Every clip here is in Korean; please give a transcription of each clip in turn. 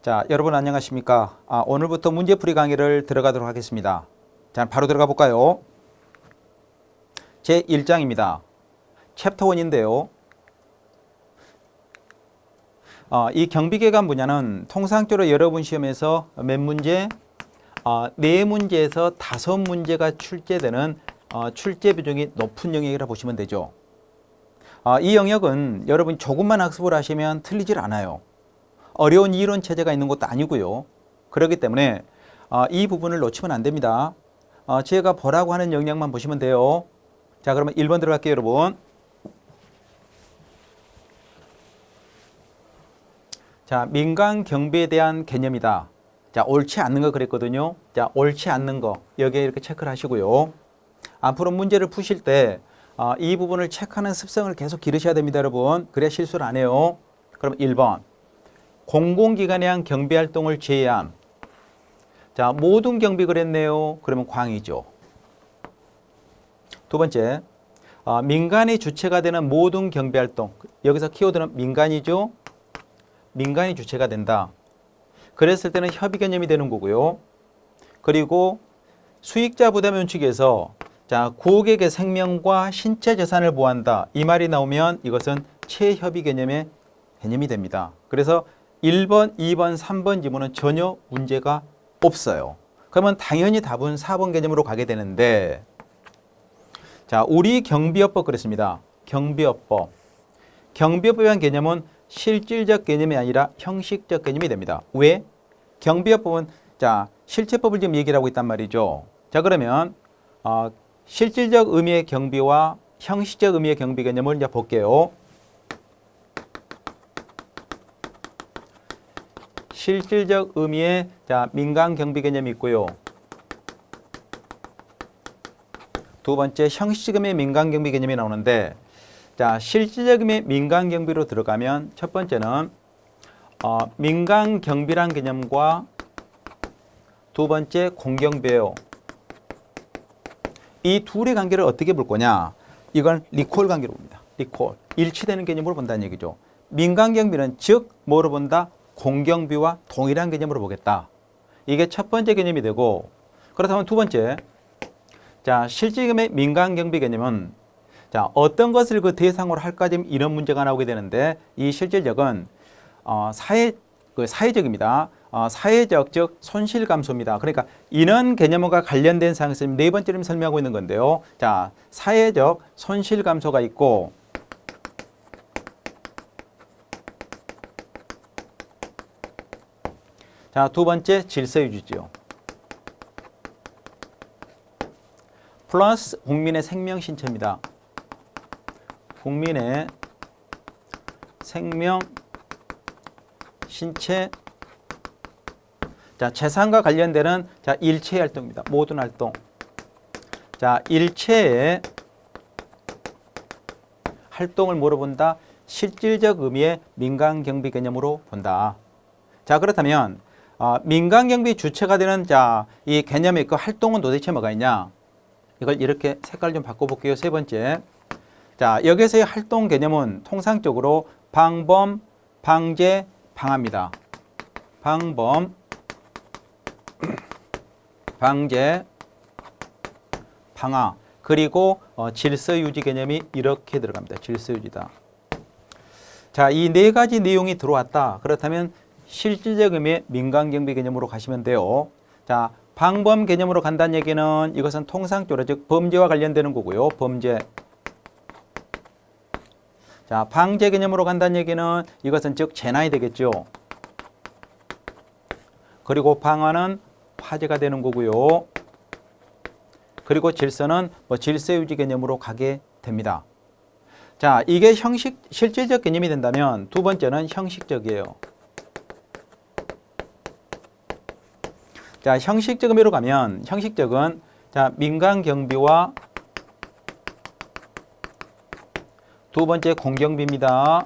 자, 여러분 안녕하십니까? 오늘부터 문제풀이 강의를 들어가도록 하겠습니다. 자, 바로 들어가 볼까요? 제 1장입니다. 챕터 1인데요. 이 경비계관 분야는 통상적으로 여러분 시험에서 몇 문제? 4문제에서 5문제가 출제되는 출제 비중이 높은 영역이라 보시면 되죠. 이 영역은 여러분 조금만 학습을 하시면 틀리질 않아요. 어려운 이론 체제가 있는 것도 아니고요. 그렇기 때문에 이 부분을 놓치면 안 됩니다. 제가 보라고 하는 영역만 보시면 돼요. 자, 그러면 1번 들어갈게요, 여러분. 자, 민간 경비에 대한 개념이다. 자, 옳지 않는 거 그랬거든요. 자, 옳지 않는 거 여기에 이렇게 체크를 하시고요. 앞으로 문제를 푸실 때 이 부분을 체크하는 습성을 계속 기르셔야 됩니다, 여러분. 그래야 실수를 안 해요. 그럼 1번. 공공기관에 의한 경비활동을 제외한. 자, 모든 경비 그랬네요. 그러면 광이죠. 두 번째, 민간이 주체가 되는 모든 경비활동. 여기서 키워드는 민간이죠. 민간이 주체가 된다. 그랬을 때는 협의 개념이 되는 거고요. 그리고 수익자 부담 원칙에서 자, 고객의 생명과 신체 재산을 보호한다. 이 말이 나오면 이것은 체협의 개념이 됩니다. 그래서 1번, 2번, 3번 지문은 전혀 문제가 없어요. 그러면 당연히 답은 4번 개념으로 가게 되는데, 자, 우리 경비업법 그랬습니다. 경비업법. 경비업법에 대한 개념은 실질적 개념이 아니라 형식적 개념이 됩니다. 왜? 경비업법은 자, 실체법을 지금 얘기를 하고 있단 말이죠. 자, 그러면 실질적 의미의 경비와 형식적 의미의 경비 개념을 이제 볼게요. 실질적 의미의 민간 경비 개념이 있고요. 두 번째 형식적 의미의 민간 경비 개념이 나오는데, 자, 실질적 의미의 민간 경비로 들어가면 첫 번째는 민간 경비란 개념과 두 번째 공경비예요. 이 둘의 관계를 어떻게 볼 거냐? 이건 리콜 관계로 봅니다. 리콜. 일치되는 개념으로 본다는 얘기죠. 민간 경비는 즉 뭐로 본다? 공경비와 동일한 개념으로 보겠다. 이게 첫 번째 개념이 되고, 그렇다면 두 번째, 자, 실질금의 민간 경비 개념은 자, 어떤 것을 그 대상으로 할까 지금 이런 문제가 나오게 되는데, 이 실질적은 사회적입니다. 사회적 즉 손실 감소입니다. 그러니까 인원 개념과 관련된 사항에서 네 번째로 설명하고 있는 건데요. 자, 사회적 손실 감소가 있고, 자, 두 번째 질서 유지죠. 플러스 국민의 생명 신체입니다. 국민의 생명 신체. 자, 재산과 관련되는 자, 일체 활동입니다. 모든 활동. 자, 일체의 활동을 뭐로 본다? 실질적 의미의 민간 경비 개념으로 본다. 자, 그렇다면 민간 경비 주체가 되는 자, 이 개념의 그 활동은 도대체 뭐가 있냐? 이걸 이렇게 색깔 좀 바꿔볼게요. 세 번째. 자, 여기서의 활동 개념은 통상적으로 방범, 방제, 방화입니다. 방범, 방제, 방화. 그리고 질서 유지 개념이 이렇게 들어갑니다. 질서 유지다. 자, 이 네 가지 내용이 들어왔다. 그렇다면 실질적 의미의 민간 경비 개념으로 가시면 돼요. 자, 방범 개념으로 간다는 얘기는 이것은 통상적으로 즉 범죄와 관련되는 거고요. 범죄. 자, 방제 개념으로 간다는 얘기는 이것은 즉 재난이 되겠죠. 그리고 방화는 화재가 되는 거고요. 그리고 질서는 질서 유지 개념으로 가게 됩니다. 자, 이게 실질적 개념이 된다면 두 번째는 형식적이에요. 자, 형식적 의미로 가면 형식적은 자, 민간 경비와 두 번째 공경비입니다.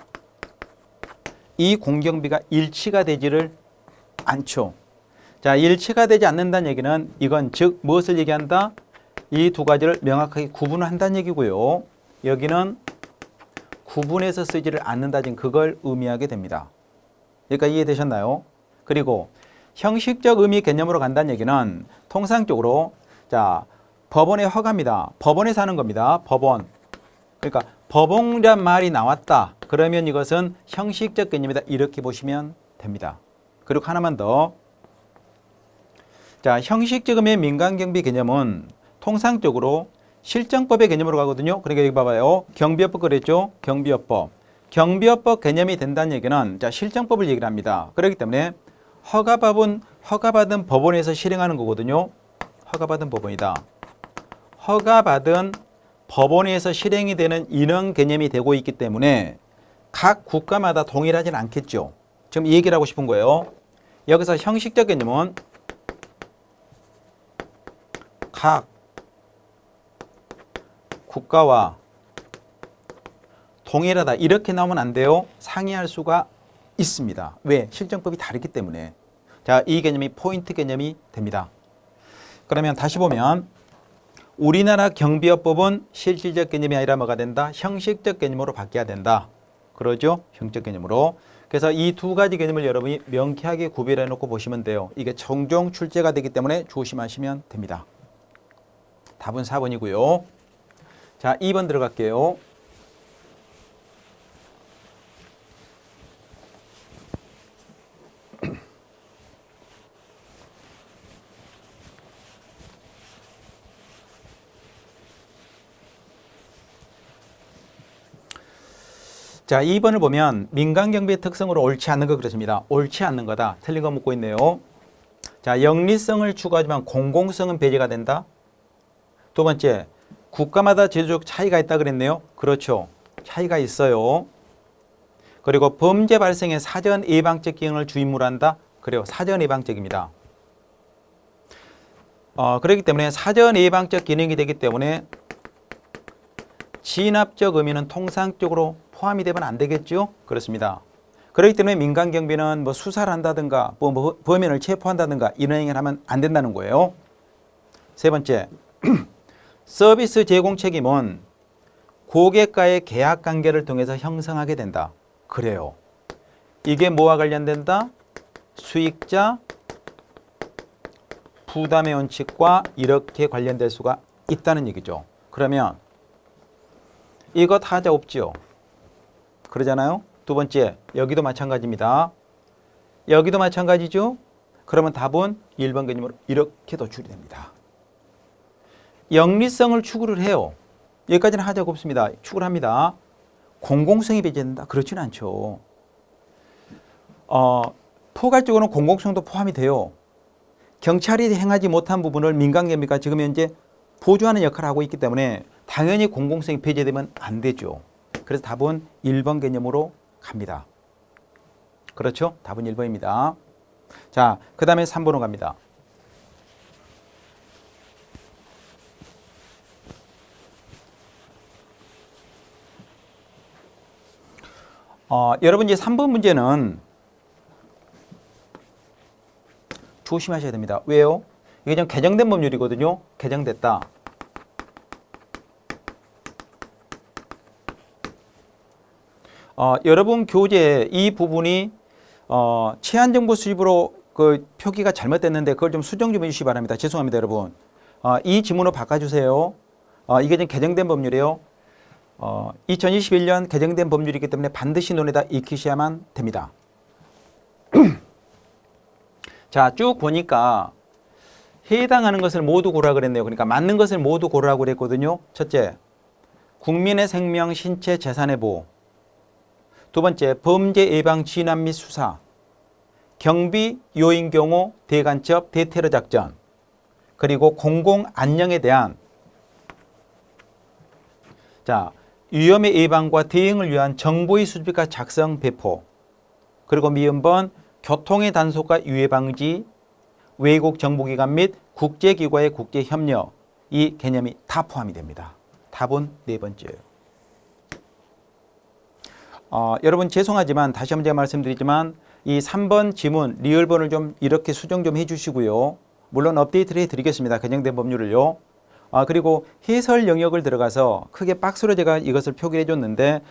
이 공경비가 일치가 되지를 않죠. 자, 일치가 되지 않는다는 얘기는 이건 즉 무엇을 얘기한다? 이 두 가지를 명확하게 구분을 한다는 얘기고요. 여기는 구분해서 쓰지를 않는다. 지금 그걸 의미하게 됩니다. 여기까지 이해되셨나요? 그리고 형식적 의미 개념으로 간다는 얘기는 통상적으로 자 법원의 허가입니다. 법원에서 하는 겁니다. 법원. 그러니까 법원이란 말이 나왔다. 그러면 이것은 형식적 개념이다. 이렇게 보시면 됩니다. 그리고 하나만 더. 자, 형식적 의미의 민간경비 개념은 통상적으로 실정법의 개념으로 가거든요. 그러니까 여기 봐봐요. 경비업법 그랬죠? 경비업법. 경비업법 개념이 된다는 얘기는 자, 실정법을 얘기를 합니다. 그렇기 때문에 허가받은 법원에서 실행하는 거거든요. 허가받은 법원이다. 허가받은 법원에서 실행이 되는 이런 개념이 되고 있기 때문에 각 국가마다 동일하진 않겠죠. 지금 이 얘기를 하고 싶은 거예요. 여기서 형식적 개념은 각 국가와 동일하다. 이렇게 나오면 안 돼요. 상이할 수가 있습니다. 왜? 실정법이 다르기 때문에. 자, 이 개념이 포인트 개념이 됩니다. 그러면 다시 보면 우리나라 경비업법은 실질적 개념이 아니라 뭐가 된다? 형식적 개념으로 바뀌어야 된다. 그러죠? 형식적 개념으로. 그래서 이 두 가지 개념을 여러분이 명쾌하게 구별해 놓고 보시면 돼요. 이게 종종 출제가 되기 때문에 조심하시면 됩니다. 답은 4번이고요. 자, 2번 들어갈게요. 자, 2번을 보면 민간경비의 특성으로 옳지 않는 거 그렇습니다. 옳지 않는 거다. 틀린 거 묻고 있네요. 자, 영리성을 추구하지만 공공성은 배제가 된다. 두 번째, 국가마다 제도적 차이가 있다 그랬네요. 그렇죠. 차이가 있어요. 그리고 범죄 발생의 사전 예방적 기능을 주임무로 한다. 그래요. 사전 예방적입니다. 그렇기 때문에 사전 예방적 기능이 되기 때문에 진압적 의미는 통상적으로 포함이 되면 안 되겠죠? 그렇습니다. 그렇기 때문에 민간경비는 뭐 수사를 한다든가 뭐 범인을 체포한다든가 이런 행위를 하면 안 된다는 거예요. 세 번째, 서비스 제공 책임은 고객과의 계약 관계를 통해서 형성하게 된다. 그래요. 이게 뭐와 관련된다? 수익자 부담의 원칙과 이렇게 관련될 수가 있다는 얘기죠. 그러면 이거 하자 없지요. 그러잖아요. 두 번째, 여기도 마찬가지입니다. 여기도 마찬가지죠. 그러면 답은 1번 개념으로 이렇게 도출이 됩니다. 영리성을 추구를 해요. 여기까지는 하자가 없습니다. 추구를 합니다. 공공성이 배제된다. 그렇지는 않죠. 포괄적으로는 공공성도 포함이 돼요. 경찰이 행하지 못한 부분을 민간경비가 지금 현재 보조하는 역할을 하고 있기 때문에 당연히 공공성이 배제되면 안 되죠. 그래서 답은 1번 개념으로 갑니다. 그렇죠? 답은 1번입니다. 자, 그 다음에 3번으로 갑니다. 여러분 이제 3번 문제는 조심하셔야 됩니다. 왜요? 이게 지금 개정된 법률이거든요. 개정됐다. 여러분 교재에 이 부분이 체한정보 수집으로 그 표기가 잘못됐는데 그걸 좀 수정 좀 해주시기 바랍니다. 죄송합니다, 여러분. 이 지문으로 바꿔주세요. 이게 지금 개정된 법률이에요. 2021년 개정된 법률이기 때문에 반드시 눈에다 익히셔야만 됩니다. 자, 쭉 보니까 해당하는 것을 모두 고르라 그랬네요. 그러니까 맞는 것을 모두 고르라고 그랬거든요. 첫째, 국민의 생명, 신체, 재산의 보호. 두 번째, 범죄 예방, 진압 및 수사. 경비, 요인 경우, 대간첩, 대테러 작전. 그리고 공공 안녕에 대한 자, 위험의 예방과 대응을 위한 정보의 수집과 작성, 배포. 그리고 미음번 교통의 단속과 유해 방지, 외국 정보기관 및 국제기구와의 국제협력. 이 개념이 다 포함이 됩니다. 답은 네 번째예요. 여러분 죄송하지만 다시 한번 제가 말씀드리지만 이 3번 지문 리얼번을 좀 이렇게 수정 좀 해주시고요. 물론 업데이트를 해드리겠습니다. 개정된 법률을요. 그리고 해설 영역을 들어가서 크게 박스로 제가 이것을 표기해 줬는데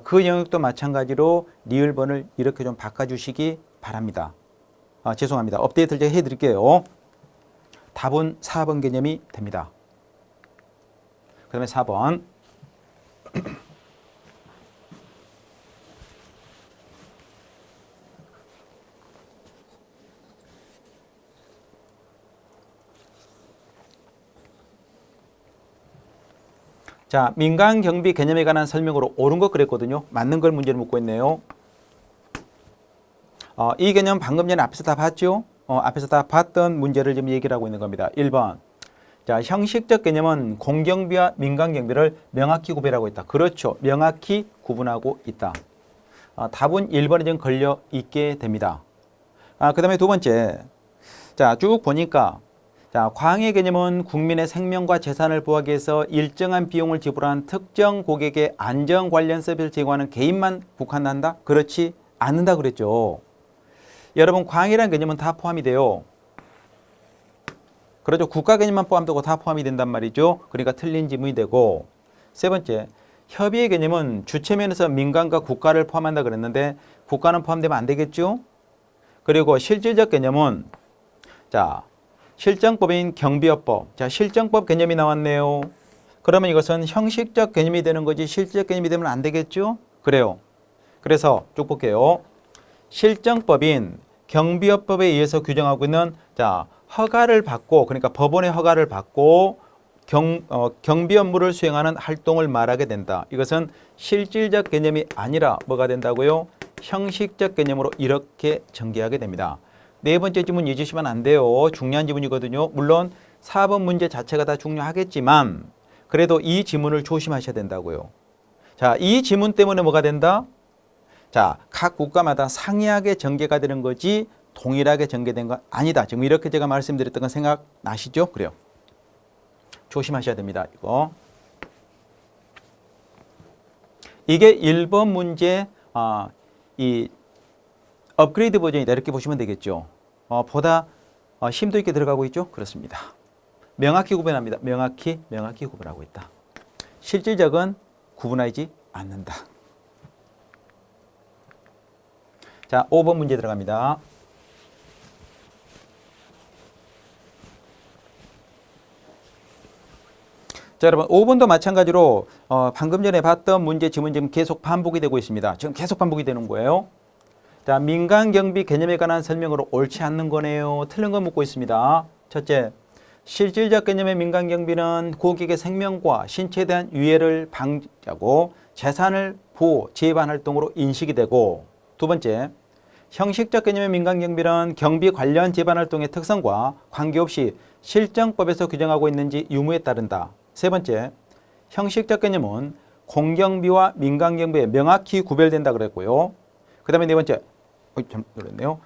그 영역도 마찬가지로 리얼번을 이렇게 좀 바꿔주시기 바랍니다. 죄송합니다. 업데이트를 제가 해드릴게요. 답은 4번 개념이 됩니다. 그 다음에 4번. 자, 민간 경비 개념에 관한 설명으로 옳은 거 그랬거든요. 맞는 걸 문제를 묻고 있네요. 이 개념 방금 전에 앞에서 다 봤죠? 앞에서 다 봤던 문제를 지금 얘기를 하고 있는 겁니다. 1번. 자, 형식적 개념은 공경비와 민간 경비를 명확히 구별하고 있다. 그렇죠. 명확히 구분하고 있다. 답은 1번에 좀 걸려 있게 됩니다. 그 다음에 두 번째. 자, 쭉 보니까 자, 광해 개념은 국민의 생명과 재산을 보호하기 위해서 일정한 비용을 지불한 특정 고객의 안전 관련 서비스를 제공하는 개인만 국한한다? 그렇지 않는다 그랬죠. 여러분, 광해라는 개념은 다 포함이 돼요. 그렇죠. 국가 개념만 포함되고 다 포함이 된단 말이죠. 그러니까 틀린 지문이 되고, 세 번째, 협의의 개념은 주체면에서 민간과 국가를 포함한다 그랬는데 국가는 포함되면 안 되겠죠. 그리고 실질적 개념은 자, 실정법인 경비업법. 자, 실정법 개념이 나왔네요. 그러면 이것은 형식적 개념이 되는 거지 실질적 개념이 되면 안 되겠죠? 그래요. 그래서 쭉 볼게요. 실정법인 경비업법에 의해서 규정하고 있는 자, 허가를 받고 그러니까 법원의 허가를 받고 경비 업무를 수행하는 활동을 말하게 된다. 이것은 실질적 개념이 아니라 뭐가 된다고요? 형식적 개념으로 이렇게 전개하게 됩니다. 네 번째 지문 잊으시면 안 돼요. 중요한 지문이거든요. 물론 4번 문제 자체가 다 중요하겠지만 그래도 이 지문을 조심하셔야 된다고요. 자, 이 지문 때문에 뭐가 된다? 자, 각 국가마다 상이하게 전개가 되는 거지 동일하게 전개된 건 아니다. 지금 이렇게 제가 말씀드렸던 건 생각나시죠? 그래요. 조심하셔야 됩니다. 이게 1번 문제 이 업그레이드 버전이다 이렇게 보시면 되겠죠. 보다 심도 있게 들어가고 있죠. 그렇습니다. 명확히 구분합니다. 명확히 구분하고 있다. 실질적은 구분하지 않는다. 자, 5번 문제 들어갑니다. 자, 여러분 5번도 마찬가지로 방금 전에 봤던 문제 지문 지금 계속 반복이 되고 있습니다. 지금 계속 반복이 되는 거예요. 자, 민간경비 개념에 관한 설명으로 옳지 않는 거네요. 틀린 거 묻고 있습니다. 첫째, 실질적 개념의 민간경비는 고객의 생명과 신체에 대한 위해를 방지하고 재산을 보호, 재반 활동으로 인식이 되고, 두 번째, 형식적 개념의 민간경비는 경비 관련 재반 활동의 특성과 관계없이 실정법에서 규정하고 있는지 유무에 따른다. 세 번째, 형식적 개념은 공경비와 민간경비에 명확히 구별된다 그랬고요. 그 다음에 네 번째,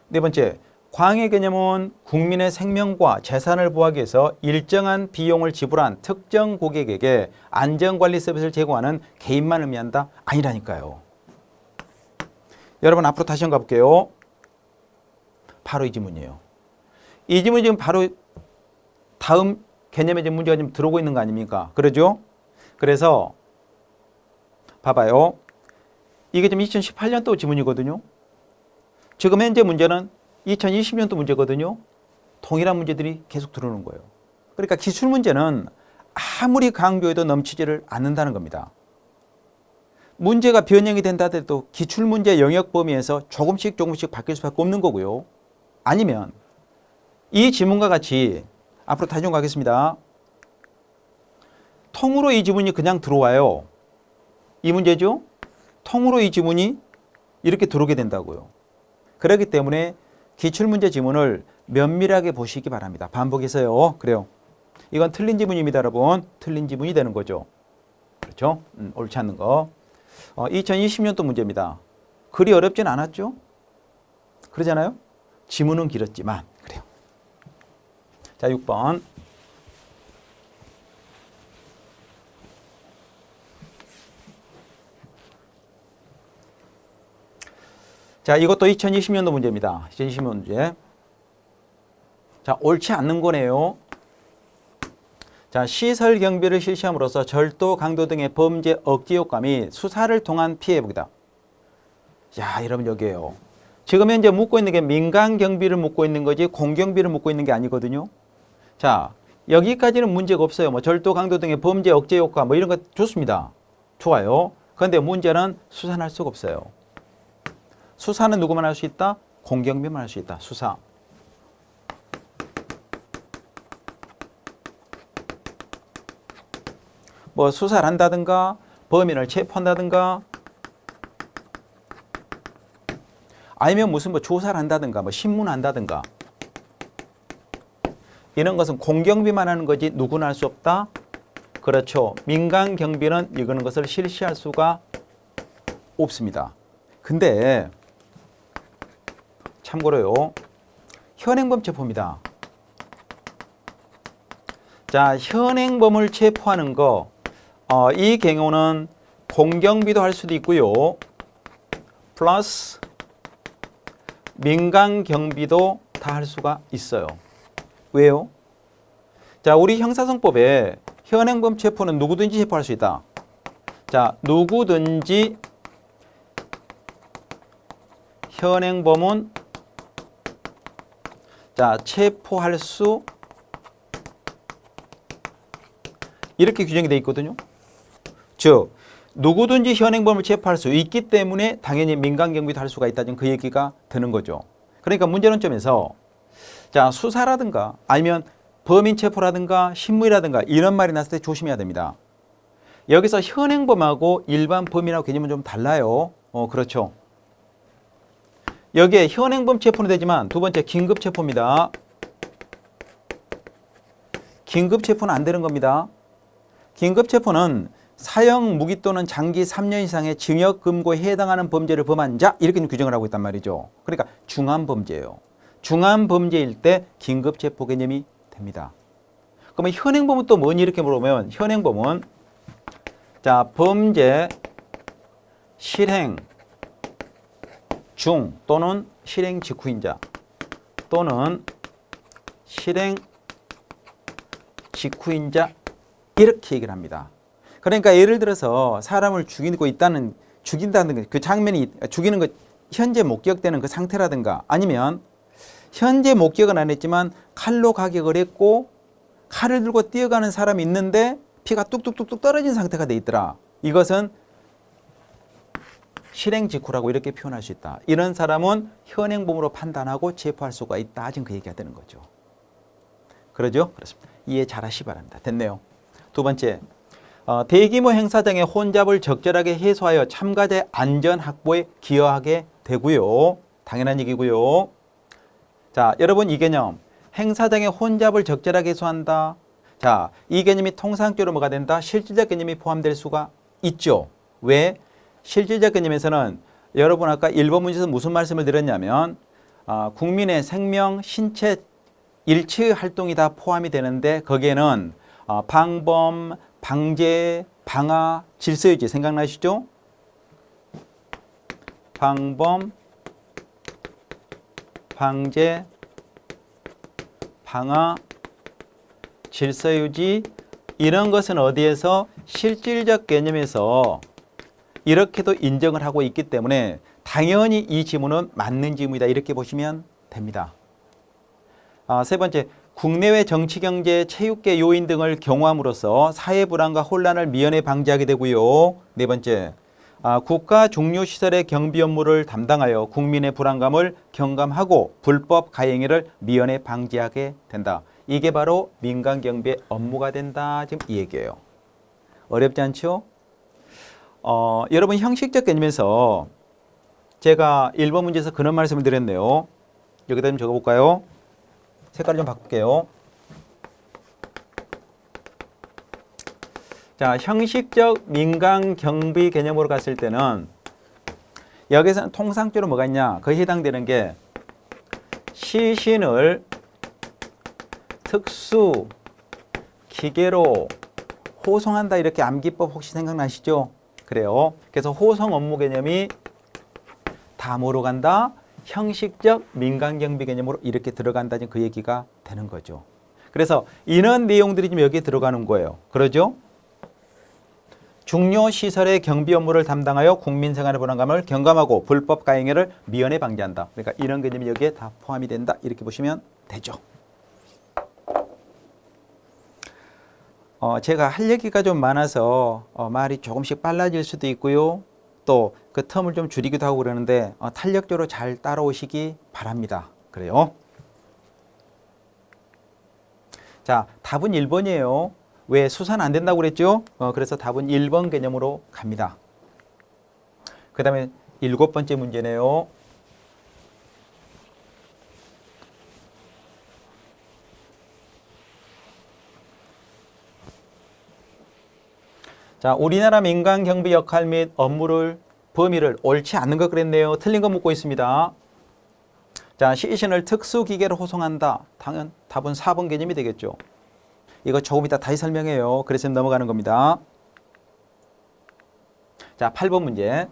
네 번째, 광해 개념은 국민의 생명과 재산을 보호하기 위해서 일정한 비용을 지불한 특정 고객에게 안전관리 서비스를 제공하는 개인만 의미한다? 아니라니까요. 여러분 앞으로 다시 한번 가볼게요. 바로 이 지문이에요. 이 지문이 지금 바로 다음 개념의 문제가 지금 들어오고 있는 거 아닙니까? 그러죠? 그래서 봐봐요. 이게 지금 2018년도 지문이거든요. 지금 현재 문제는 2020년도 문제거든요. 동일한 문제들이 계속 들어오는 거예요. 그러니까 기출 문제는 아무리 강조해도 넘치지를 않는다는 겁니다. 문제가 변형이 된다 하더라도 기출 문제 영역 범위에서 조금씩 바뀔 수밖에 없는 거고요. 아니면 이 지문과 같이 앞으로 다시 좀 가겠습니다. 통으로 이 지문이 그냥 들어와요. 이 문제죠. 통으로 이 지문이 이렇게 들어오게 된다고요. 그렇기 때문에 기출문제 지문을 면밀하게 보시기 바랍니다. 반복해서요. 그래요. 이건 틀린 지문입니다, 여러분. 틀린 지문이 되는 거죠. 그렇죠? 옳지 않는 거. 2020년도 문제입니다. 글이 어렵진 않았죠? 그러잖아요? 지문은 길었지만 그래요. 자, 6번. 자, 이것도 2020년도 문제입니다. 2020년도 문제. 자, 옳지 않는 거네요. 자, 시설 경비를 실시함으로써 절도, 강도 등의 범죄 억제 효과 및 수사를 통한 피해 회복이다. 야, 여러분 여기에요. 지금 현재 묻고 있는 게 민간 경비를 묻고 있는 거지 공경비를 묻고 있는 게 아니거든요. 자, 여기까지는 문제가 없어요. 뭐 절도, 강도 등의 범죄 억제 효과 뭐 이런 거 좋습니다. 좋아요. 그런데 문제는 수사는 할 수가 없어요. 수사는 누구만 할 수 있다? 공경비만 할 수 있다. 수사. 뭐 수사를 한다든가 범인을 체포한다든가 아니면 무슨 뭐 조사를 한다든가 뭐 신문을 한다든가 이런 것은 공경비만 하는 거지 누구나 할 수 없다. 그렇죠. 민간 경비는 이거는 것을 실시할 수가 없습니다. 근데 참고로요. 현행범 체포입니다. 자, 현행범을 체포하는 거 이 경우는 공경비도 할 수도 있고요. 플러스 민간 경비도 다 할 수가 있어요. 왜요? 자, 우리 형사성법에 현행범 체포는 누구든지 체포할 수 있다. 자, 누구든지 현행범은 자, 체포할 수 이렇게 규정이 되어 있거든요. 즉, 누구든지 현행범을 체포할 수 있기 때문에 당연히 민간 경비도 할 수가 있다는 그 얘기가 되는 거죠. 그러니까 문제론점에서 자, 수사라든가 아니면 범인 체포라든가 신문이라든가 이런 말이 났을 때 조심해야 됩니다. 여기서 현행범하고 일반 범인하고 개념은 좀 달라요. 그렇죠. 여기에 현행범 체포는 되지만 두 번째 긴급 체포입니다. 긴급 체포는 안 되는 겁니다. 긴급 체포는 사형 무기 또는 장기 3년 이상의 징역 금고에 해당하는 범죄를 범한 자 이렇게 규정을 하고 있단 말이죠. 그러니까 중한 범죄예요. 중한 범죄일 때 긴급 체포 개념이 됩니다. 그러면 현행범은 또 뭐니 이렇게 물어보면 현행범은 자, 범죄 실행 중 또는 실행 직후인자 또는 실행 직후인자 이렇게 얘기를 합니다. 그러니까 예를 들어서 사람을 죽인다는 그 장면이 죽이는 것 현재 목격되는 그 상태라든가 아니면 현재 목격은 안 했지만 칼로 가격을 했고 칼을 들고 뛰어가는 사람이 있는데 피가 뚝뚝뚝뚝 떨어진 상태가 돼 있더라. 이것은 실행 직후라고 이렇게 표현할 수 있다. 이런 사람은 현행범으로 판단하고 체포할 수가 있다. 지금 그 얘기가 되는 거죠. 그러죠? 그렇습니다. 이해 잘 하시기 바랍니다. 됐네요. 두 번째, 대규모 행사장의 혼잡을 적절하게 해소하여 참가자의 안전 확보에 기여하게 되고요. 당연한 얘기고요. 자, 여러분 이 개념 행사장의 혼잡을 적절하게 해소한다. 자, 이 개념이 통상적으로 뭐가 된다? 실질적 개념이 포함될 수가 있죠. 왜? 실질적 개념에서는 여러분 아까 1번 문제에서 무슨 말씀을 드렸냐면 국민의 생명, 신체, 일체의 활동이 다 포함이 되는데 거기에는 방범, 방제, 방화, 질서유지 생각나시죠? 방범, 방제, 방화, 질서유지 이런 것은 어디에서 실질적 개념에서 이렇게도 인정을 하고 있기 때문에 당연히 이 지문은 맞는 지문이다 이렇게 보시면 됩니다. 세 번째, 국내외 정치, 경제, 체육계 요인 등을 경험함으로써 사회 불안과 혼란을 미연에 방지하게 되고요. 네 번째, 국가 중요시설의 경비 업무를 담당하여 국민의 불안감을 경감하고 불법 가해행위를 미연에 방지하게 된다. 이게 바로 민간 경비의 업무가 된다. 지금 이 얘기예요. 어렵지 않죠? 여러분 형식적 개념에서 제가 1번 문제에서 그런 말씀을 드렸네요. 여기다 좀 적어볼까요? 색깔 좀 바꿀게요. 자, 형식적 민간 경비 개념으로 갔을 때는 여기서는 통상적으로 뭐가 있냐? 거기에 해당되는 게 시신을 특수 기계로 호송한다 이렇게 암기법 혹시 생각나시죠? 그래요. 그래서 호송 업무 개념이 다 뭐로 간다? 형식적 민간 경비 개념으로 이렇게 들어간다는 그 얘기가 되는 거죠. 그래서 이런 내용들이 지금 여기에 들어가는 거예요. 그러죠? 중요시설의 경비 업무를 담당하여 국민생활의 불안감을 경감하고 불법 가행위를 미연에 방지한다. 그러니까 이런 개념이 여기에 다 포함이 된다. 이렇게 보시면 되죠. 제가 할 얘기가 좀 많아서 말이 조금씩 빨라질 수도 있고요. 또 그 텀을 좀 줄이기도 하고 그러는데 탄력적으로 잘 따라오시기 바랍니다. 그래요. 자, 답은 1번이에요. 왜 수사는 안 된다고 그랬죠? 그래서 답은 1번 개념으로 갑니다. 그 다음에 7번째 문제네요. 자, 우리나라 민간 경비 역할 및 범위를 옳지 않는 것 그랬네요. 틀린 거 묻고 있습니다. 자, 시신을 특수기계로 호송한다. 당연 답은 4번 개념이 되겠죠. 이거 조금 이따 다시 설명해요. 그래서 넘어가는 겁니다. 자, 8번 문제.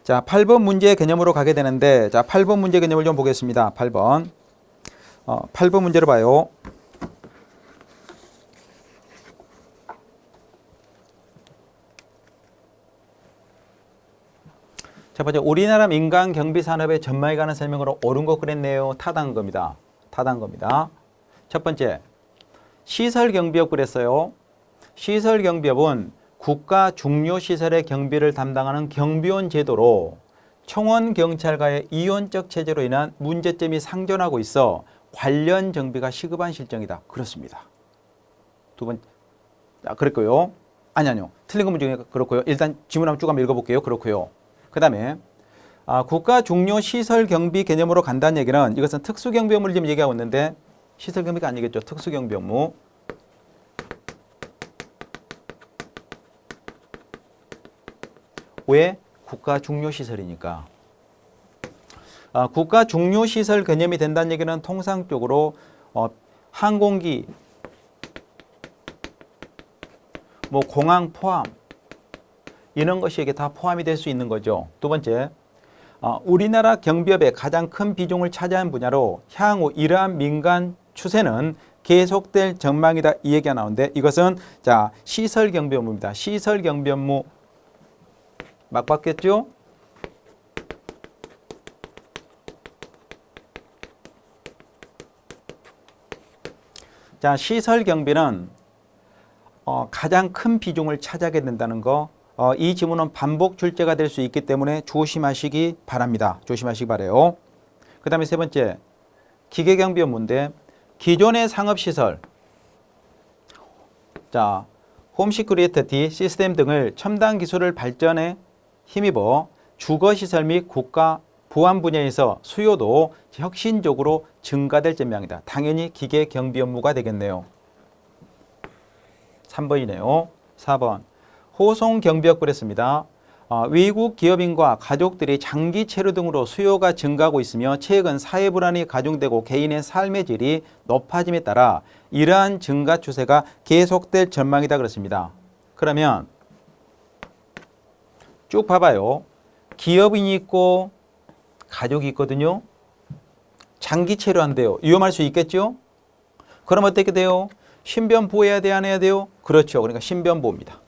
자, 8번 문제 개념으로 가게 되는데, 자, 8번 문제 개념을 좀 보겠습니다. 8번. 8번 문제를 봐요. 자, 먼저 우리나라 민간 경비 산업의 전망에 관한 설명으로 옳은 것 그랬네요. 타당한 겁니다. 타당한 겁니다. 첫 번째, 시설 경비업 그랬어요. 시설 경비업은 국가 중요 시설의 경비를 담당하는 경비원 제도로 청원 경찰과의 이원적 체제로 인한 문제점이 상존하고 있어 관련 정비가 시급한 실정이다. 그렇습니다. 두 번, 그랬고요. 아니요. 틀린 거 문제 그렇고요. 일단 지문 한번 쭉 한번 읽어볼게요. 그렇고요. 그 다음에 국가 중요 시설 경비 개념으로 간다는 얘기는 이것은 특수 경비 업무를 지금 얘기하고 있는데 시설 경비가 아니겠죠. 특수 경비 업무. 왜? 국가 중요시설이니까. 국가 중요시설 개념이 된다는 얘기는 통상적으로 항공기, 뭐 공항 포함 이런 것이 이게 다 포함이 될 수 있는 거죠. 두 번째, 우리나라 경비업의 가장 큰 비중을 차지하는 분야로 향후 이러한 민간 추세는 계속될 전망이다. 이 얘기가 나오는데 이것은 자 시설 경비 업무입니다. 시설 경비 업무 맞봤겠죠? 자, 시설 경비는 가장 큰 비중을 차지하게 된다는 거. 이 지문은 반복 출제가 될 수 있기 때문에 조심하시기 바랍니다. 조심하시기 바래요. 그 다음에 세 번째, 기계 경비 업무인데 기존의 상업시설, 자, 홈시큐리티 시스템 등을 첨단 기술을 발전에 힘입어 주거시설 및 국가 보안 분야에서 수요도 혁신적으로 증가될 전망이다. 당연히 기계 경비 업무가 되겠네요. 3번이네요. 4번. 호송 경비업 그랬습니다. 외국 기업인과 가족들이 장기 체류 등으로 수요가 증가하고 있으며 최근 사회 불안이 가중되고 개인의 삶의 질이 높아짐에 따라 이러한 증가 추세가 계속될 전망이다 그렇습니다. 그러면 쭉 봐봐요. 기업인이 있고 가족이 있거든요. 장기 체류한대요. 위험할 수 있겠죠? 그럼 어떻게 돼요? 신변 보호해야 돼야 안 해야 돼요? 그렇죠. 그러니까 신변 보호입니다.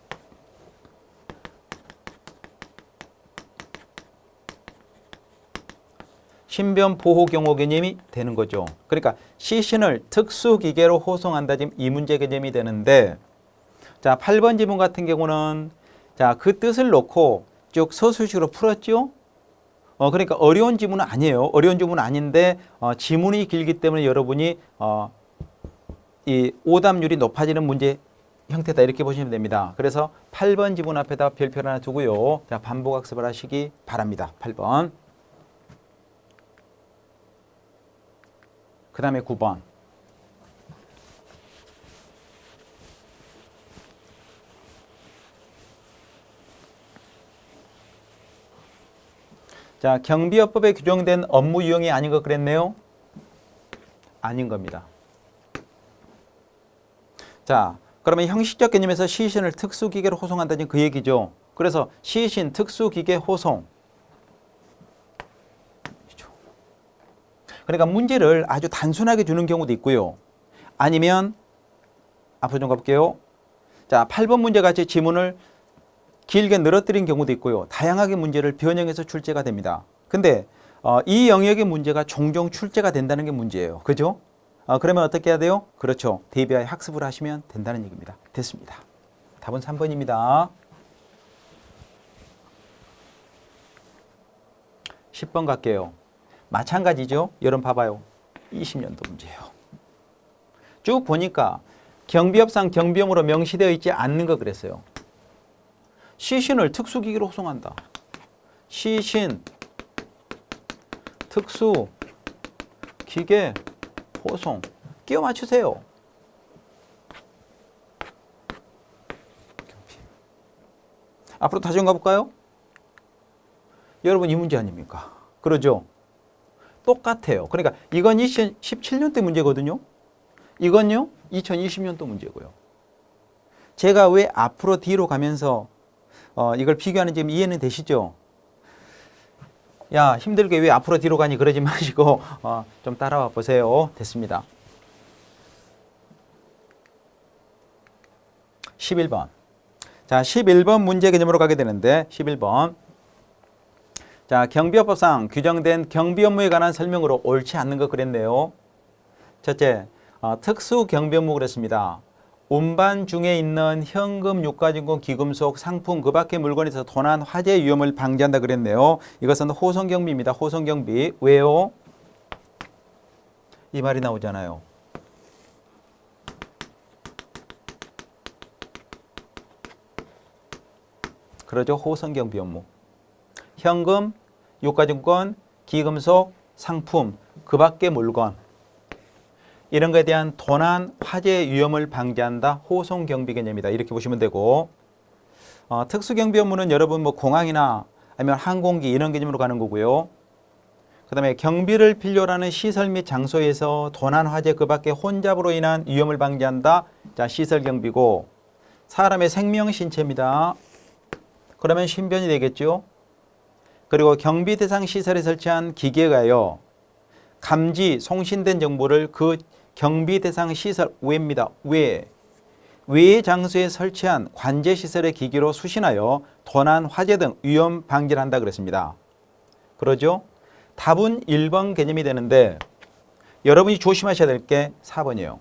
신변 보호 경호 개념이 되는 거죠. 그러니까 시신을 특수기계로 호송한다. 지금 이 문제 개념이 되는데 자 8번 지문 같은 경우는 자 그 뜻을 놓고 쭉 서술식으로 풀었죠. 그러니까 어려운 지문은 아니에요. 어려운 지문은 아닌데 지문이 길기 때문에 여러분이 이 오답률이 높아지는 문제 형태다 이렇게 보시면 됩니다. 그래서 8번 지문 앞에다 별표를 하나 두고요. 자 반복 학습을 하시기 바랍니다. 8번. 그 다음에 9번. 자, 경비업법에 규정된 업무 유형이 아닌 것 그랬네요. 아닌 겁니다. 자, 그러면 형식적 개념에서 시신을 특수기계로 호송한다는 그 얘기죠. 그래서 시신 특수기계 호송. 그러니까 문제를 아주 단순하게 주는 경우도 있고요. 아니면 앞으로 좀 가볼게요. 자, 8번 문제 같이 지문을 길게 늘어뜨린 경우도 있고요. 다양하게 문제를 변형해서 출제가 됩니다. 근데 이 영역의 문제가 종종 출제가 된다는 게 문제예요. 그죠? 그러면 어떻게 해야 돼요? 그렇죠. 대비하여 학습을 하시면 된다는 얘기입니다. 됐습니다. 답은 3번입니다. 10번 갈게요. 마찬가지죠. 여러분 봐봐요. 20년도 문제예요. 쭉 보니까 경비업상 경비용으로 명시되어 있지 않는 거 그랬어요. 시신을 특수기기로 호송한다. 시신 특수기계 호송. 끼워 맞추세요. 앞으로 다시 한번 가볼까요? 여러분 이 문제 아닙니까? 그러죠? 똑같아요. 그러니까 이건 2017년도 문제거든요. 이건요 2020년도 문제고요. 제가 왜 앞으로 뒤로 가면서 이걸 비교하는지 이해는 되시죠? 야, 힘들게 왜 앞으로 뒤로 가니 그러지 마시고 좀 따라와 보세요. 됐습니다. 11번. 자, 11번 문제 개념으로 가게 되는데 11번. 자, 경비업법상 규정된 경비 업무에 관한 설명으로 옳지 않는 거 그랬네요. 첫째, 특수 경비 업무 그랬습니다. 운반 중에 있는 현금, 유가증권, 기금속, 상품, 그 밖의 물건에서 도난, 화재 위험을 방지한다 그랬네요. 이것은 호송경비입니다. 호송경비. 왜요? 이 말이 나오잖아요. 그러죠. 호송경비 업무. 현금, 유가증권, 기금속, 상품, 그 밖의 물건 이런 것에 대한 도난, 화재 위험을 방지한다. 호송경비 개념이다. 이렇게 보시면 되고 특수경비 업무는 여러분 뭐 공항이나 아니면 항공기 이런 개념으로 가는 거고요. 그 다음에 경비를 필요로 하는 시설 및 장소에서 도난, 화재 그 밖의 혼잡으로 인한 위험을 방지한다. 자, 시설경비고 사람의 생명, 신체입니다. 그러면 신변이 되겠죠. 그리고 경비 대상 시설에 설치한 기계가요. 감지, 송신된 정보를 그 경비 대상 시설 외입니다. 외의 장소에 설치한 관제 시설의 기기로 수신하여 도난, 화재 등 위험 방지를 한다 그랬습니다. 그러죠? 답은 1번 개념이 되는데 여러분이 조심하셔야 될 게 4번이에요.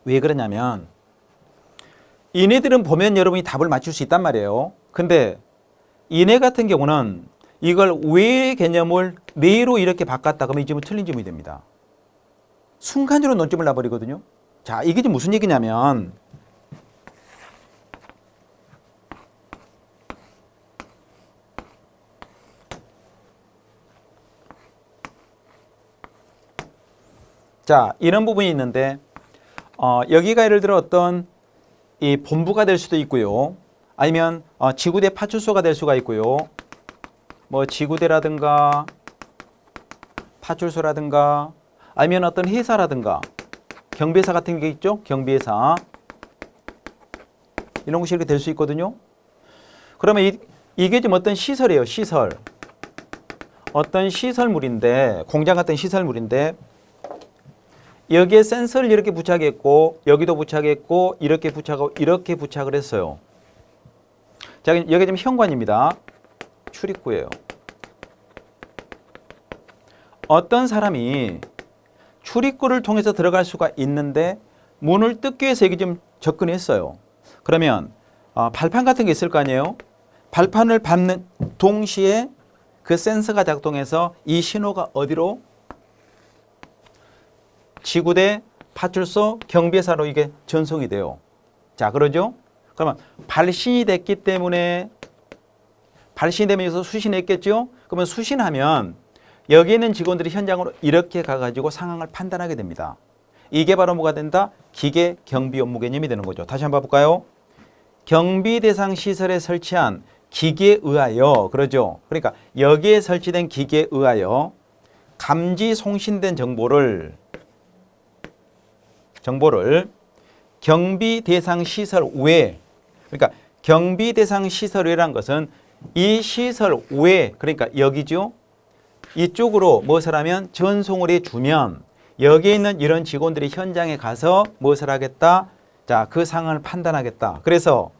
왜 그러냐면 얘네들은 보면 여러분이 답을 맞출 수 있단 말이에요. 근데 얘네 같은 경우는 이걸 외의 개념을 내로 이렇게 바꿨다 그러면 이 점은 틀린 점이 됩니다. 순간적으로 논점을 놔버리거든요. 자, 이게 지금 무슨 얘기냐면 자, 이런 부분이 있는데 여기가 예를 들어 어떤 이 본부가 될 수도 있고요. 아니면 지구대 파출소가 될 수가 있고요. 뭐 지구대라든가 파출소라든가 아니면 어떤 회사라든가 경비회사 같은 게 있죠. 경비회사 이런 곳이 이렇게 될 수 있거든요. 그러면 이게 지금 어떤 시설이에요. 시설. 어떤 시설물인데 공장 같은 시설물인데 여기에 센서를 이렇게 부착했고 여기도 부착했고 이렇게 부착하고 이렇게 부착을 했어요. 자, 여기 지금 현관입니다. 출입구예요. 어떤 사람이 출입구를 통해서 들어갈 수가 있는데 문을 뜯기 위해서 여기 좀 접근했어요. 그러면 발판 같은 게 있을 거 아니에요. 발판을 밟는 동시에 그 센서가 작동해서 이 신호가 어디로? 지구대, 파출소, 경비회사로 이게 전송이 돼요. 자, 그러죠? 그러면 발신이 됐기 때문에 발신이 되면서 수신했겠죠? 그러면 수신하면 여기 있는 직원들이 현장으로 이렇게 가가지고 상황을 판단하게 됩니다. 이게 바로 뭐가 된다? 기계 경비 업무 개념이 되는 거죠. 다시 한번 봐볼까요? 경비 대상 시설에 설치한 기계에 의하여, 그러죠? 그러니까 여기에 설치된 기계에 의하여 감지 송신된 정보를 경비 대상 시설 외, 그러니까 경비 대상 시설 외란 것은 이 시설 외, 그러니까 여기죠. 이쪽으로 무엇을 하면 전송을 해주면 여기에 있는 이런 직원들이 현장에 가서 무엇을 하겠다? 자, 그 상황을 판단하겠다. 그래서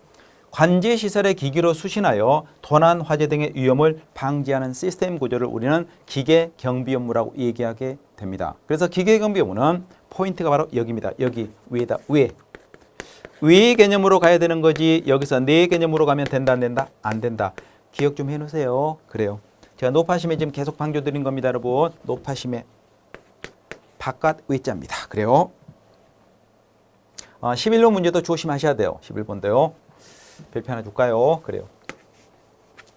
관제 시설의 기기로 수신하여 도난, 화재 등의 위험을 방지하는 시스템 구조를 우리는 기계 경비 업무라고 얘기하게 됩니다. 그래서 기계 경비 업무는 포인트가 바로 여기입니다. 여기 위에다 위 개념으로 가야 되는 거지 여기서 네 개념으로 가면 된다 안 된다? 안 된다. 기억 좀 해놓으세요. 그래요. 제가 높아심에 지금 계속 강조드린 겁니다. 여러분. 높아심에 바깥 외자입니다. 그래요. 11번 문제도 조심하셔야 돼요. 11번도요. 별표 하나 줄까요? 그래요.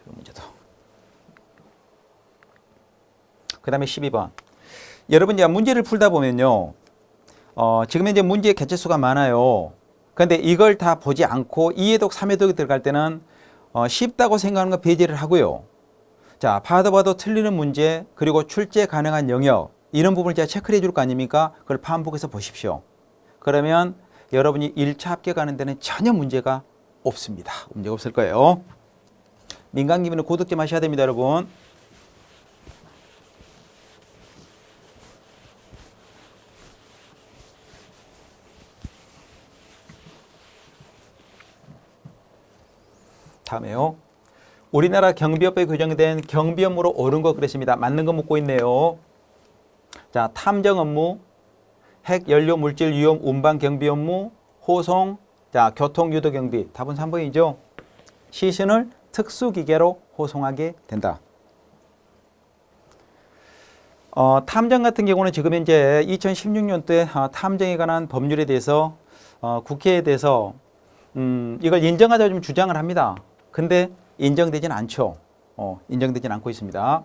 문제도. 그 다음에 12번. 여러분, 이제 문제를 풀다 보면요. 지금 현재 문제의 개체수가 많아요. 그런데 이걸 다 보지 않고 2회독, 3회독이 들어갈 때는 쉽다고 생각하는 거 배제를 하고요. 자, 봐도 틀리는 문제, 그리고 출제 가능한 영역, 이런 부분을 제가 체크를 해줄 거 아닙니까? 그걸 반복해서 보십시오. 그러면 여러분이 1차 합격하는 데는 전혀 문제가 없습니다. 문제가 없을 거예요. 민간기밀은 고득 좀 하셔야 됩니다, 여러분. 다음에요. 우리나라 경비업에 규정된 경비 업무로 옳은 거 그랬습니다. 맞는 거 묻고 있네요. 자, 탐정 업무, 핵, 연료, 물질, 위험, 운반 경비 업무, 호송, 자, 교통, 유도 경비. 답은 3번이죠. 시신을 특수기계로 호송하게 된다. 탐정 같은 경우는 지금 현재 2016년도에 탐정에 관한 법률에 대해서 국회에 대해서 이걸 인정하자고 좀 주장을 합니다. 근데 인정되진 않죠. 인정되진 않고 있습니다.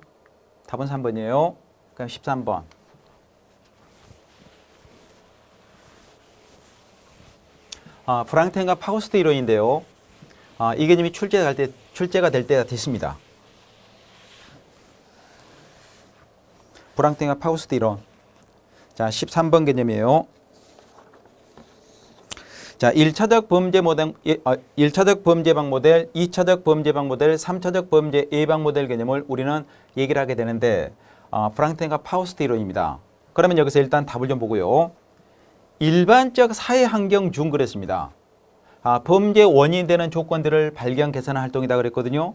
답은 3번이에요. 그럼 13번. 프랑켄과 파우스트 이론인데요. 이 개념이 출제가 될 때가 됐습니다. 프랑켄과 파우스트 이론. 자, 13번 개념이에요. 자, 1차적 범죄 모델, 1차적 범죄방 모델, 2차적 범죄방 모델, 3차적 범죄 예방 모델 개념을 우리는 얘기를 하게 되는데 프랑켄과 파우스트 이론입니다. 그러면 여기서 일단 답을 좀 보고요. 일반적 사회 환경 중 그랬습니다. 범죄 원인이 되는 조건들을 발견, 개선하는 활동이다 그랬거든요.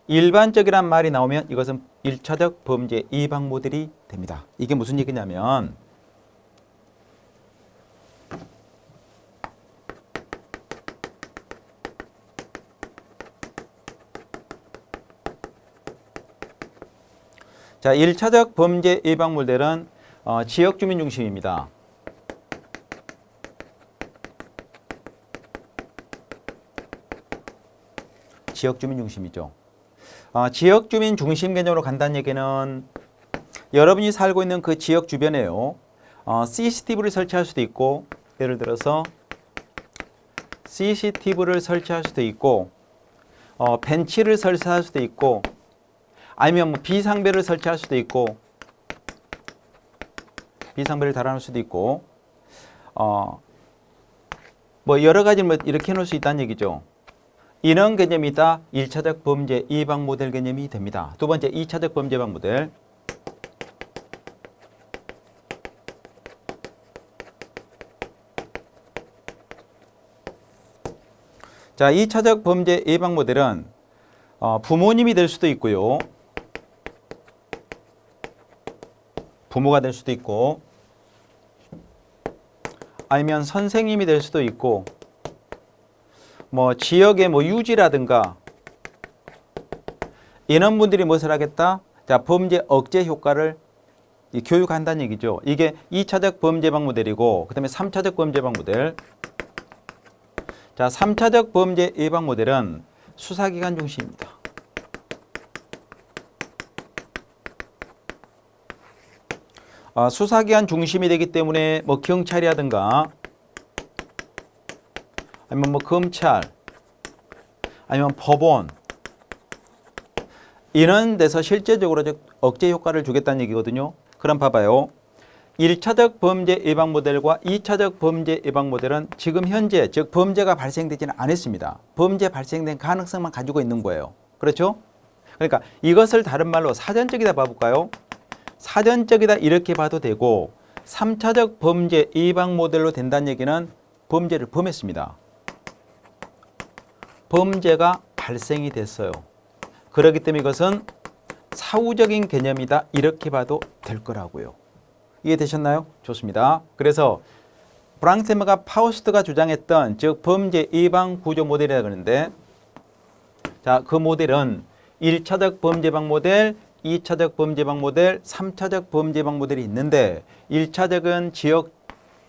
일반적이란 말이 나오면 이것은 1차적 범죄 예방 모델이 됩니다. 이게 무슨 얘기냐면 자, 1차적 범죄 예방 모델은 지역 주민 중심입니다. 지역 주민 중심이죠. 지역 주민 중심 개념으로 간다는 얘기는 여러분이 살고 있는 그 지역 주변에요. CCTV를 설치할 수도 있고, 예를 들어서 CCTV를 설치할 수도 있고, 벤치를 설치할 수도 있고, 아니면 뭐 비상벨을 설치할 수도 있고, 비상벨을 달아놓을 수도 있고, 뭐 여러 가지 뭐 이렇게 해놓을 수 있다는 얘기죠. 이런 개념이 다 1차적 범죄 예방 모델 개념이 됩니다. 두 번째, 2차적 범죄 예방 모델. 자, 2차적 범죄 예방 모델은 부모님이 될 수도 있고요. 부모가 될 수도 있고, 아니면 선생님이 될 수도 있고, 뭐 지역의 뭐 유지라든가 이런 분들이 무엇을 하겠다? 자, 범죄 억제 효과를 교육한다는 얘기죠. 이게 2차적 범죄 예방 모델이고, 그 다음에 3차적 범죄 예방 모델. 자, 3차적 범죄 예방 모델은 수사기관 중심입니다. 수사기관 중심이 되기 때문에 뭐 경찰이라든가 아니면 뭐 검찰 아니면 법원 이런 데서 실제적으로 억제 효과를 주겠다는 얘기거든요. 그럼 봐봐요. 1차적 범죄 예방 모델과 2차적 범죄 예방 모델은 지금 현재 즉 범죄가 발생되지는 않았습니다. 범죄 발생된 가능성만 가지고 있는 거예요. 그렇죠? 그러니까 이것을 다른 말로 사전적이다 봐볼까요? 사전적이다 이렇게 봐도 되고 3차적 범죄 예방 모델로 된다는 얘기는 범죄를 범했습니다. 범죄가 발생이 됐어요. 그렇기 때문에 이것은 사후적인 개념이다 이렇게 봐도 될 거라고요. 이해되셨나요? 좋습니다. 그래서 브랑테머가 파우스트가 주장했던 즉 범죄 예방 구조 모델이라고 하는데 자, 그 모델은 1차적 범죄 예방 모델, 2차적 범죄 예방 모델, 3차적 범죄 예방 모델이 있는데 1차적은 지역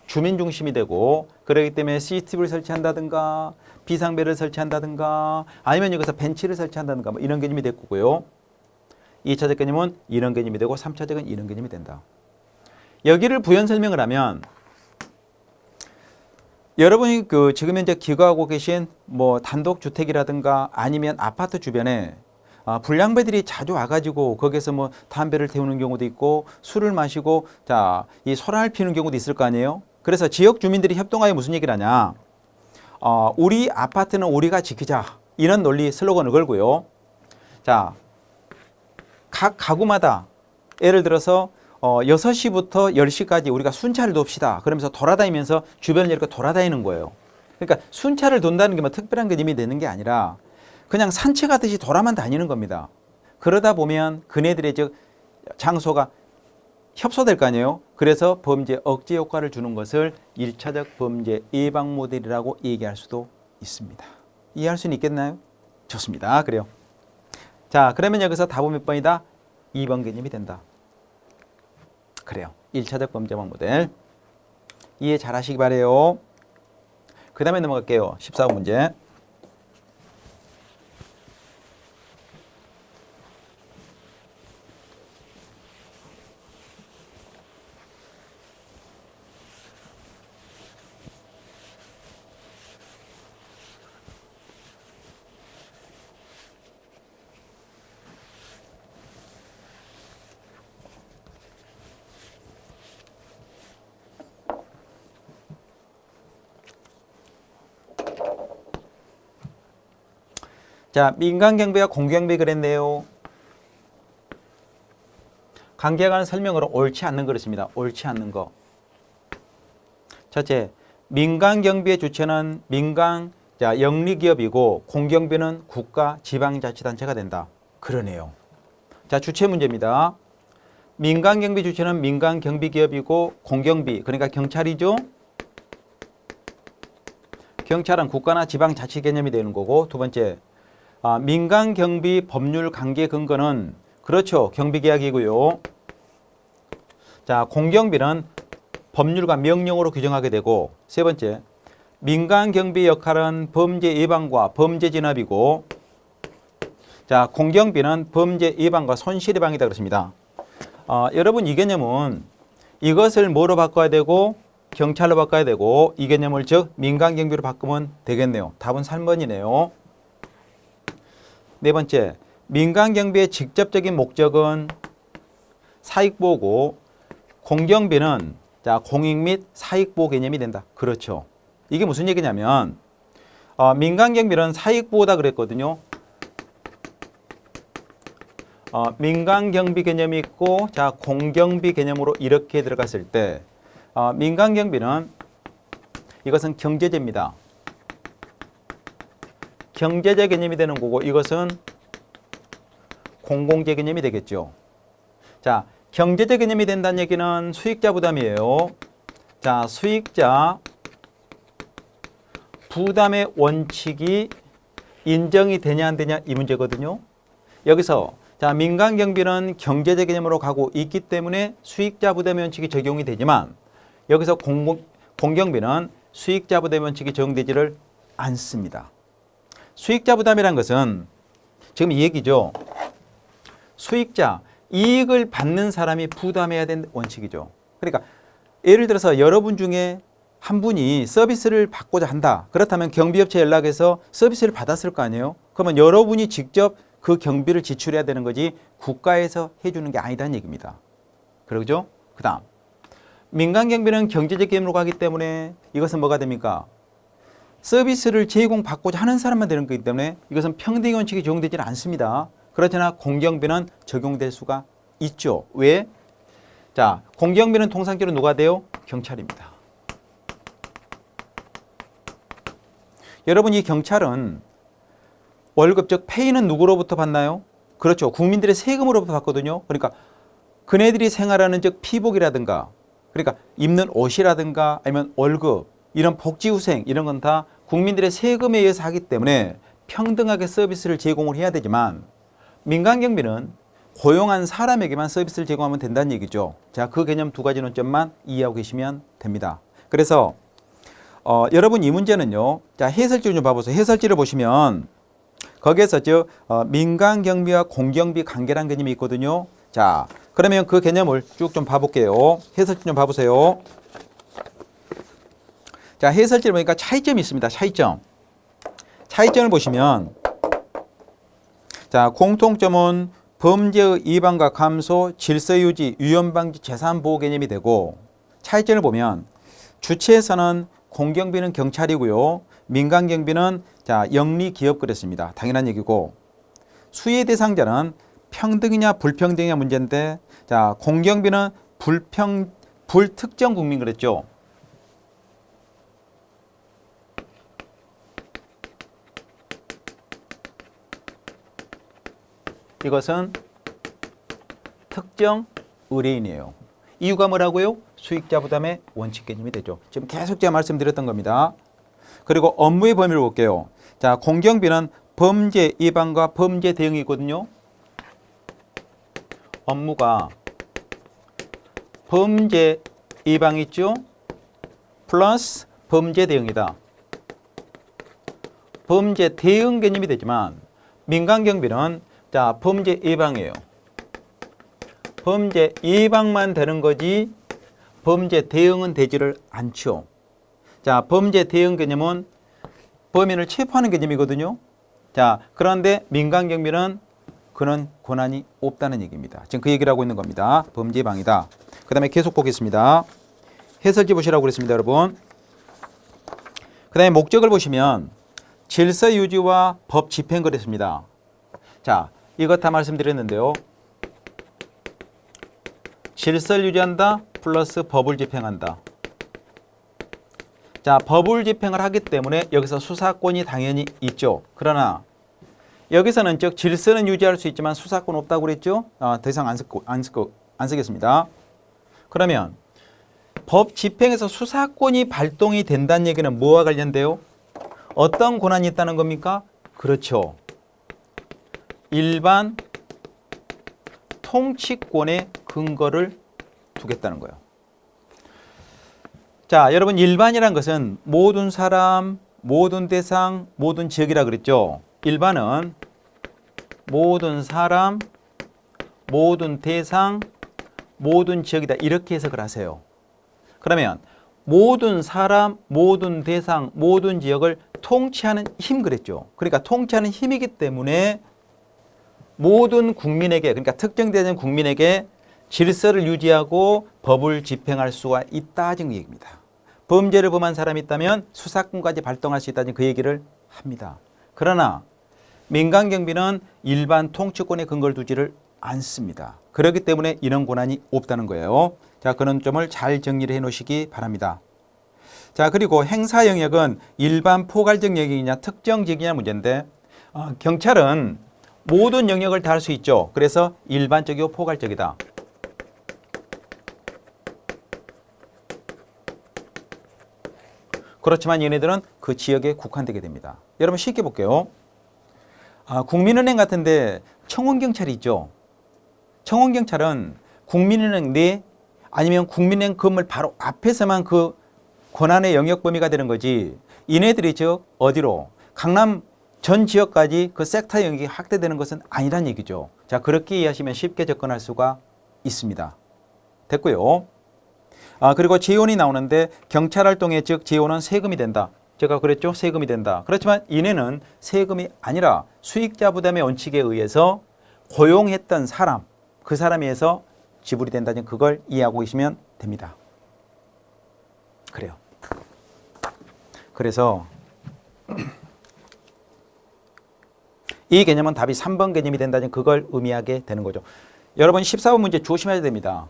주민 중심이 되고 그렇기 때문에 CCTV를 설치한다든가 비상벨을 설치한다든가 아니면 여기서 벤치를 설치한다든가 뭐 이런 개념이 될 거고요. 2차적 개념은 이런 개념이 되고 3차적은 이런 개념이 된다. 여기를 부연 설명을 하면 여러분이 그 지금 현재 기거하고 계신 뭐 단독주택이라든가 아니면 아파트 주변에 불량배들이 자주 와가지고 거기서 뭐 담배를 태우는 경우도 있고 술을 마시고 자, 이 소란을 피우는 경우도 있을 거 아니에요. 그래서 지역 주민들이 협동하여 무슨 얘기를 하냐. 우리 아파트는 우리가 지키자. 이런 논리 슬로건을 걸고요. 자, 각 가구마다 예를 들어서 6시부터 10시까지 우리가 순찰을 돕시다. 그러면서 돌아다니면서 주변을 이렇게 돌아다니는 거예요. 그러니까 순찰을 돈다는 게 뭐 특별한 개념이 되는 게 아니라 그냥 산책하듯이 돌아만 다니는 겁니다. 그러다 보면 그네들의 즉 장소가 협소될 거 아니에요. 그래서 범죄 억제 효과를 주는 것을 1차적 범죄 예방 모델이라고 얘기할 수도 있습니다. 이해할 수는 있겠나요? 좋습니다. 그래요. 자, 그러면 여기서 답은 몇 번이다? 2번 개념이 된다. 그래요. 1차적 범죄 예방 모델. 이해 잘 하시기 바래요. 그 다음에 넘어갈게요. 14번 문제. 자, 민간경비와 공경비 그랬네요. 관계에 관한 설명으로 옳지 않는 그릇입니다. 옳지 않는 거. 첫째, 민간경비의 주체는 영리기업이고 공경비는 국가, 지방자치단체가 된다. 그러네요. 자, 주체 문제입니다. 민간경비 주체는 민간경비기업이고 공경비, 그러니까 경찰이죠. 경찰은 국가나 지방자치 개념이 되는 거고 두 번째, 민간경비 법률 관계 근거는 그렇죠. 경비계약이고요. 자, 공경비는 법률과 명령으로 규정하게 되고 세 번째, 민간경비 역할은 범죄 예방과 범죄 진압이고 자, 공경비는 범죄 예방과 손실 예방이다 그렇습니다. 여러분 이 개념은 이것을 뭐로 바꿔야 되고 경찰로 바꿔야 되고 이 개념을 즉 민간경비로 바꾸면 되겠네요. 답은 3번이네요. 네 번째, 민간경비의 직접적인 목적은 사익보호고 공경비는 자, 공익 및 사익보호 개념이 된다. 그렇죠. 이게 무슨 얘기냐면 민간경비는 사익보호다 그랬거든요. 민간경비 개념이 있고 자, 공경비 개념으로 이렇게 들어갔을 때 민간경비는 이것은 경제제입니다. 경제제 개념이 되는 거고 이것은 공공재 개념이 되겠죠. 자, 경제제 개념이 된다는 얘기는 수익자 부담이에요. 자, 수익자 부담의 원칙이 인정이 되냐 안 되냐 이 문제거든요. 여기서 자, 민간경비는 경제제 개념으로 가고 있기 때문에 수익자 부담의 원칙이 적용이 되지만 여기서 공경비는 수익자 부담의 원칙이 적용되지를 않습니다. 수익자 부담이란 것은 지금 이 얘기죠. 수익자, 이익을 받는 사람이 부담해야 되는 원칙이죠. 그러니까 예를 들어서 여러분 중에 한 분이 서비스를 받고자 한다. 그렇다면 경비업체에 연락해서 서비스를 받았을 거 아니에요. 그러면 여러분이 직접 그 경비를 지출해야 되는 거지 국가에서 해주는 게 아니다는 얘기입니다. 그러죠? 그 다음 민간 경비는 경제적 개념으로 가기 때문에 이것은 뭐가 됩니까? 서비스를 제공받고자 하는 사람만 되는 거기 때문에 이것은 평등의 원칙이 적용되지는 않습니다. 그렇잖아 공경비는 적용될 수가 있죠. 왜? 자, 공경비는 통상적으로 누가 돼요? 경찰입니다. 여러분 이 경찰은 월급 즉 페이는 누구로부터 받나요? 그렇죠. 국민들의 세금으로부터 받거든요. 그러니까 그네들이 생활하는 즉 피복이라든가 그러니까 입는 옷이라든가 아니면 월급 이런 복지후생 이런 건 다 국민들의 세금에 의해서 하기 때문에 평등하게 서비스를 제공을 해야 되지만 민간 경비는 고용한 사람에게만 서비스를 제공하면 된다는 얘기죠. 자, 그 개념 두 가지 논점만 이해하고 계시면 됩니다. 그래서 여러분 이 문제는요. 자, 해설지를 좀 봐보세요. 해설지를 보시면 거기에서 민간 경비와 공경비 관계라는 개념이 있거든요. 자, 그러면 그 개념을 쭉 좀 봐볼게요. 해설지 좀 봐보세요. 자, 해설지를 보니까 차이점이 있습니다. 차이점을 보시면 자, 공통점은 범죄의 이방과 감소, 질서 유지, 위험 방지, 재산 보호 개념이 되고 차이점을 보면 주체에서는 공경비는 경찰이고요. 민간 경비는 자, 영리 기업 그랬습니다. 당연한 얘기고 수혜 대상자는 평등이냐 불평등이냐 문제인데 자, 공경비는 불특정 국민 그랬죠. 이것은 특정 의뢰인이에요. 이유가 뭐라고요? 수익자 부담의 원칙 개념이 되죠. 지금 계속 제가 말씀드렸던 겁니다. 그리고 업무의 범위를 볼게요. 자, 공경비는 범죄 예방과 범죄 대응이 있거든요. 업무가 범죄 예방이 있죠. 플러스 범죄 대응이다. 범죄 대응 개념이 되지만 민간 경비는 자, 범죄 예방이에요. 범죄 예방만 되는 거지 범죄 대응은 되지를 않죠. 자, 범죄 대응 개념은 범인을 체포하는 개념이거든요. 자, 그런데 민간 경비는 그런 권한이 없다는 얘기입니다. 지금 그 얘기를 하고 있는 겁니다. 범죄 예방이다. 그 다음에 계속 보겠습니다. 해설지 보시라고 그랬습니다, 여러분. 그 다음에 목적을 보시면 질서 유지와 법 집행 그랬습니다. 자, 이것 다 말씀드렸는데요. 질서를 유지한다 플러스 법을 집행한다. 자, 법을 집행을 하기 때문에 여기서 수사권이 당연히 있죠. 그러나 여기서는 즉 질서는 유지할 수 있지만 수사권 없다고 그랬죠. 더 이상 안 쓰겠습니다. 그러면 법 집행에서 수사권이 발동이 된다는 얘기는 뭐와 관련돼요? 어떤 권한이 있다는 겁니까? 그렇죠. 일반 통치권의 근거를 두겠다는 거예요. 자, 여러분 일반이란 것은 모든 사람, 모든 대상, 모든 지역이라 그랬죠. 일반은 모든 사람, 모든 대상, 모든 지역이다. 이렇게 해석을 하세요. 그러면 모든 사람, 모든 대상, 모든 지역을 통치하는 힘 그랬죠. 그러니까 통치하는 힘이기 때문에 모든 국민에게 그러니까 특정되는 국민에게 질서를 유지하고 법을 집행할 수가 있다는 얘기입니다. 범죄를 범한 사람이 있다면 수사권까지 발동할 수 있다는 그 얘기를 합니다. 그러나 민간 경비는 일반 통치권의 근거를 두지를 않습니다. 그렇기 때문에 이런 권한이 없다는 거예요. 자, 그런 점을 잘 정리를 해 놓으시기 바랍니다. 자, 그리고 행사 영역은 일반 포괄적 영역이냐 특정 지역이냐 문제인데 경찰은 모든 영역을 다 할 수 있죠. 그래서 일반적이고 포괄적이다. 그렇지만 얘네들은 그 지역에 국한되게 됩니다. 여러분 쉽게 볼게요. 국민은행 같은데 청원경찰이 있죠. 청원경찰은 국민은행 내 아니면 국민은행 건물 바로 앞에서만 그 권한의 영역 범위가 되는 거지. 이네들이 즉 어디로 강남 전 지역까지 그 섹터 영역이 확대되는 것은 아니란 얘기죠. 자, 그렇게 이해하시면 쉽게 접근할 수가 있습니다. 됐고요. 그리고 재원이 나오는데 경찰 활동에 즉 재원은 세금이 된다. 제가 그랬죠? 세금이 된다. 그렇지만 이내는 세금이 아니라 수익자 부담의 원칙에 의해서 고용했던 사람, 그 사람에 의해서 지불이 된다는 그걸 이해하고 계시면 됩니다. 그래요. 그래서 이 개념은 답이 3번 개념이 된다는 그걸 의미하게 되는 거죠. 여러분 14번 문제 조심해야 됩니다.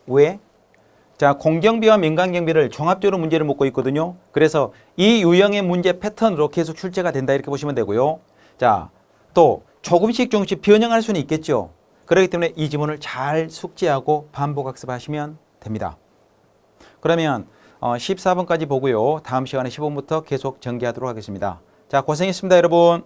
왜? 자, 공경비와 민간경비를 종합적으로 문제를 묻고 있거든요. 그래서 이 유형의 문제 패턴으로 계속 출제가 된다 이렇게 보시면 되고요. 자, 또 조금씩 변형할 수는 있겠죠. 그렇기 때문에 이 지문을 잘 숙지하고 반복 학습하시면 됩니다. 그러면 14번까지 보고요. 다음 시간에 15번부터 계속 전개하도록 하겠습니다. 자, 고생했습니다, 여러분.